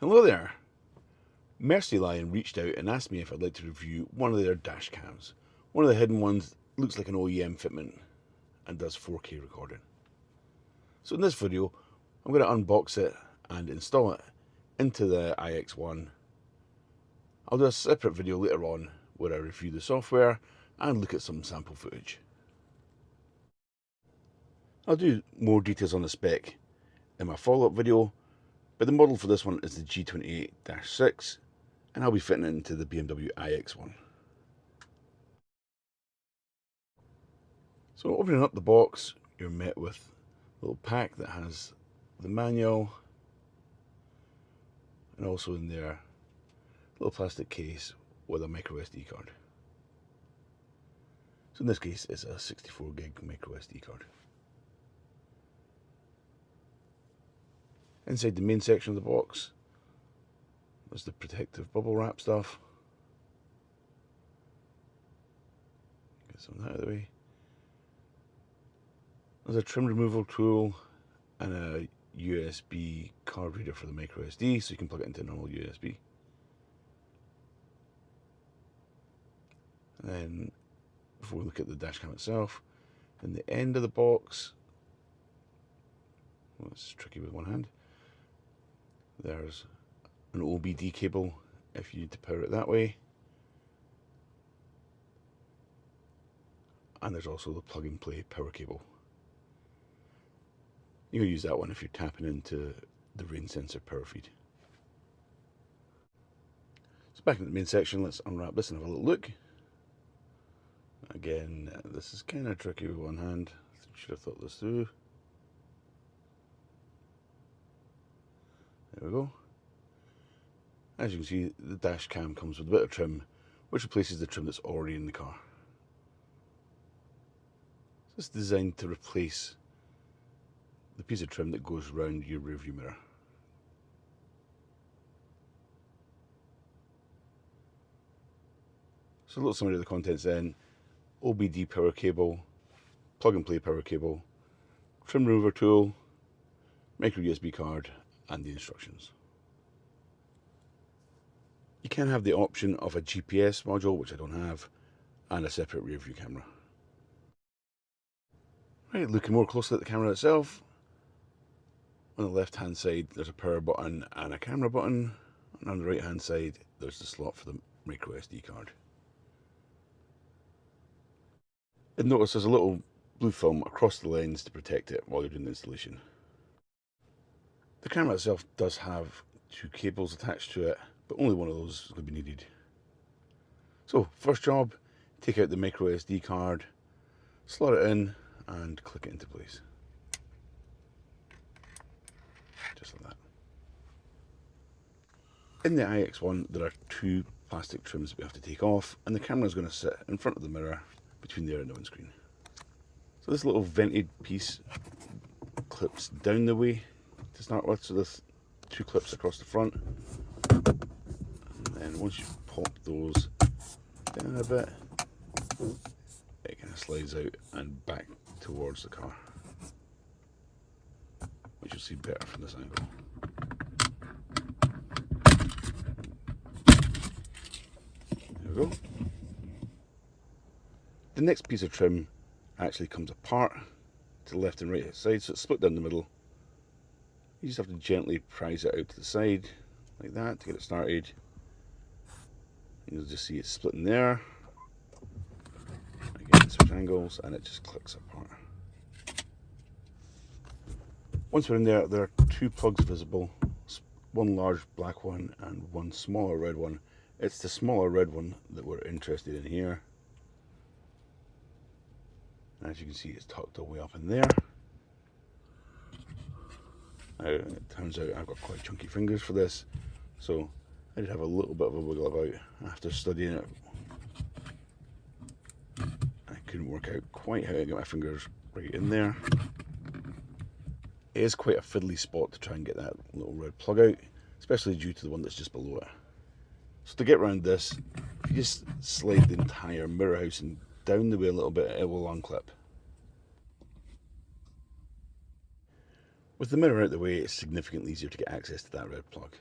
Hello there. Mercylion reached out and asked me if I'd like to review one of their dash cams. One of the hidden ones looks like an OEM fitment and does 4K recording. So in this video, I'm going to unbox it and install it into the iX1. I'll do a separate video later on where I review the software and look at some sample footage. I'll do more details on the spec in my follow-up video, but the model for this one is the G28-6 and I'll be fitting it into the BMW iX1. So opening up the box, you're met with a little pack that has the manual and also in there a little plastic case with a micro SD card. So in this case it's a 64 gig micro SD card. Inside the main section of the box there's the protective bubble wrap stuff. Get some of that out of the way. There's a trim removal tool and a USB card reader for the micro SD, so you can plug it into a normal USB. And then, before we look at the dashcam itself, in the end of the box, well, it's tricky with one hand, there's an OBD cable if you need to power it that way. And there's also the plug and play power cable. You can use that one if you're tapping into the rain sensor power feed. So back in the main section, let's unwrap this and have a little look. Again, this is kind of tricky with one hand. Should have thought this through. There we go. As you can see, the dash cam comes with a bit of trim, which replaces the trim that's already in the car. So it's designed to replace the piece of trim that goes around your rearview mirror. So a little summary of the contents then: OBD power cable, plug and play power cable, trim remover tool, micro USB card, and the instructions. You can have the option of a GPS module, which I don't have, and a separate rear view camera. Right, looking more closely at the camera itself, on the left hand side there's a power button and a camera button, and on the right hand side there's the slot for the micro SD card. And notice there's a little blue film across the lens to protect it while you're doing the installation. The camera itself does have two cables attached to it, but only one of those is going to be needed. So first job, take out the micro SD card, slot it in and click it into place. Just like that. In the iX1 there are two plastic trims that we have to take off, and the camera is going to sit in front of the mirror between there and the windscreen. So this little vented piece clips down the way to start with, so there's two clips across the front, and then once you pop those down a bit, it kind of slides out and back towards the car, which you'll see better from this angle. There we go. The next piece of trim actually comes apart to the left and right side, so it's split down the middle. You just have to gently prise it out to the side like that to get it started. And you'll just see it splitting there. Again, switch angles and it just clicks apart. Once we're in there, there are two plugs visible, one large black one and one smaller red one. It's the smaller red one that we're interested in here. As you can see, it's tucked all the way up in there. Now, it turns out I've got quite chunky fingers for this, so I did have a little bit of a wiggle about after studying it. I couldn't work out quite how to get my fingers right in there. It is quite a fiddly spot to try and get that little red plug out, especially due to the one that's just below it. So to get around this, if you just slide the entire mirror housing down the way a little bit, it will unclip. With the mirror out the way, it's significantly easier to get access to that red plug.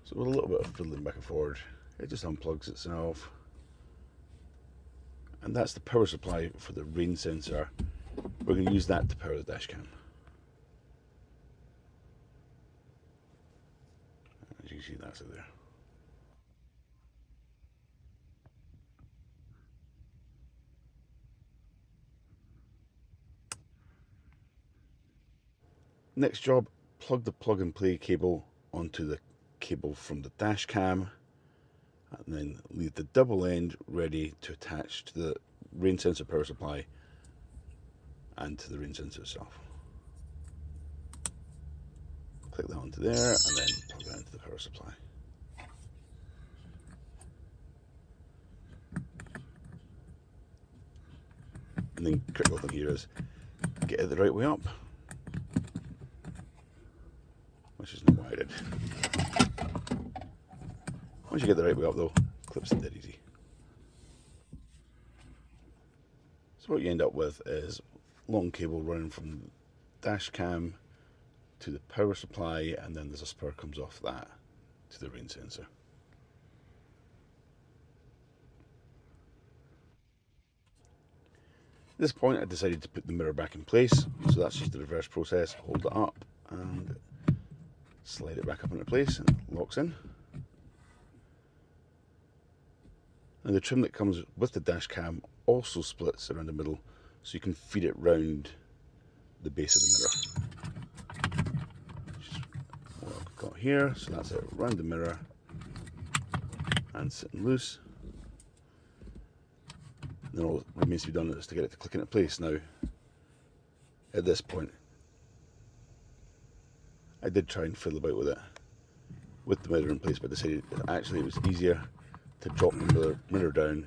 So with a little bit of fiddling back and forward, it just unplugs itself. And that's the power supply for the rain sensor. We're going to use that to power the dash cam. As you can see, that's it there. Next job, plug the plug and play cable onto the cable from the dash cam, and then leave the double end ready to attach to the rain sensor power supply and to the rain sensor itself. Click that onto there and then plug that into the power supply. And then critical thing here is get it the right way up, which is not what I did. Once you get the right way up though, clips it dead easy. So what you end up with is long cable running from dash cam to the power supply, and then there's a spur comes off that to the rain sensor. At this point I decided to put the mirror back in place, so that's just the reverse process. Hold it up and slide it back up into place and it locks in. And the trim that comes with the dash cam also splits around the middle, so you can feed it round the base of the mirror. Just what I've got here, so that's it, round the mirror and sitting loose. Then all that remains to be done is to get it to click into place. Now, at this point, I did try and fiddle about with it, with the mirror in place, but decided actually it was easier to drop the mirror down,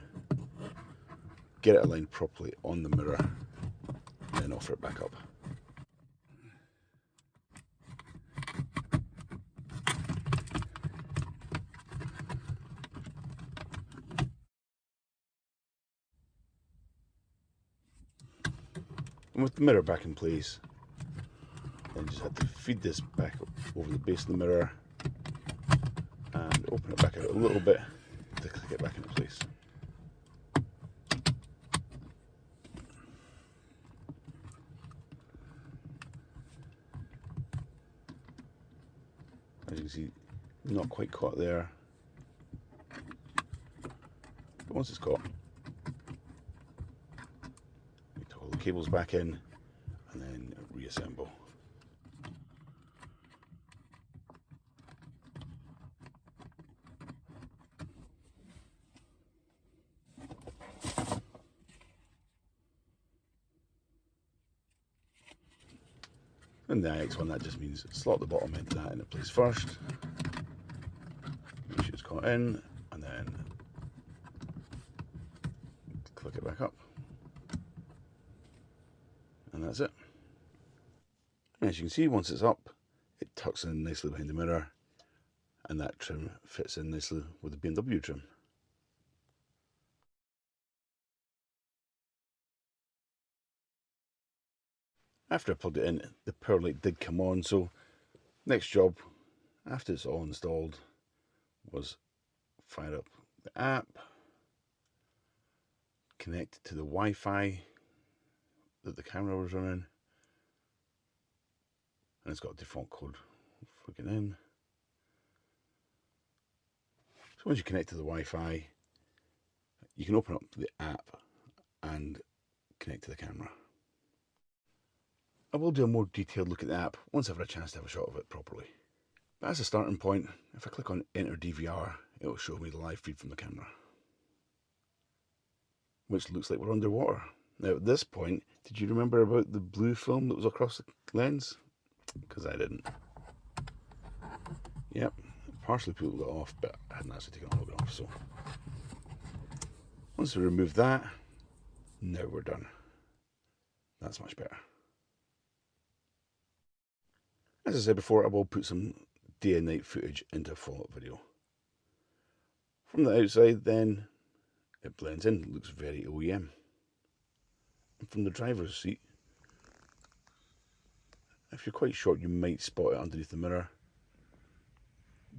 get it aligned properly on the mirror, and then offer it back up. And with the mirror back in place, then just had to feed this back over the base of the mirror and open it back out a little bit to click it back into place. As you can see, not quite caught there, but once it's caught, you toggle the cables back in and then reassemble. And the iX1, that just means slot the bottom end of that into place first, make sure it's caught in, and then click it back up. And that's it. And as you can see, once it's up, it tucks in nicely behind the mirror, and that trim fits in nicely with the BMW trim. After I plugged it in, the power light did come on, so next job, after it's all installed, was fire up the app, connect it to the Wi-Fi that the camera was running, and it's got a default code for getting in. So once you connect to the Wi-Fi, you can open up the app and connect to the camera. I will do a more detailed look at the app once I've had a chance to have a shot of it properly. But as a starting point, if I click on Enter DVR, it will show me the live feed from the camera, which looks like we're underwater. Now at this point, did you remember about the blue film that was across the lens? Because I didn't. Yep, partially peeled it off, but I hadn't actually taken all of it off. So once we remove that, now we're done. That's much better. As I said before, I will put some day and night footage into a follow-up video. From the outside then, it blends in, it looks very OEM. And from the driver's seat, if you're quite short, you might spot it underneath the mirror,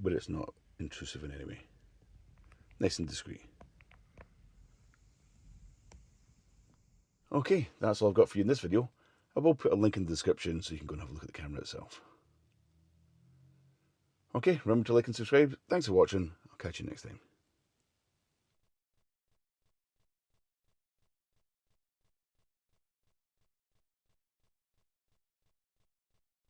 but it's not intrusive in any way. Nice and discreet. Okay, that's all I've got for you in this video. I will put a link in the description so you can go and have a look at the camera itself. Okay, remember to like and subscribe. Thanks for watching. I'll catch you next time.